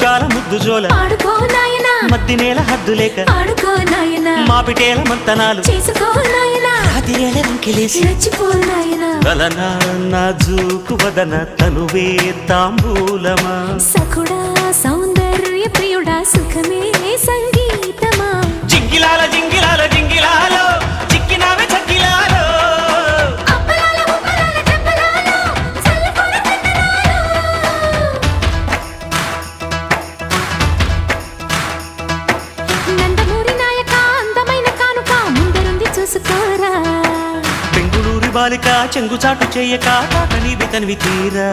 ముత్యాల ముద్దు జోల ఆడుకో నాయనా మద్ది నేల హద్దు లేక ఆడుకో నాయనా మాపిటేల మంతనాలు చేసుకో నాయనా రాతిరేల రంకెలేసి రెచ్చిపో నాయనా కలనా నాజూకు వదన తనువే తాంబూలమా సఖుడా సౌందర్య ప్రియుడా సుఖమే సంగీతమా జింగిలాల జింగిలాల జింగిలాలో చిక్కినావే చక్కిలాలో అప్పలాల ఉప్పలాల టప్పలాల చల్లకొడ నందమూరి నాయక అందమైన కానుక ముందరుంది చూసుకోరా బెంగుళూరు బాలిక చెంగుచాటు చెయ్యక తాట నీవి తనివి తీరా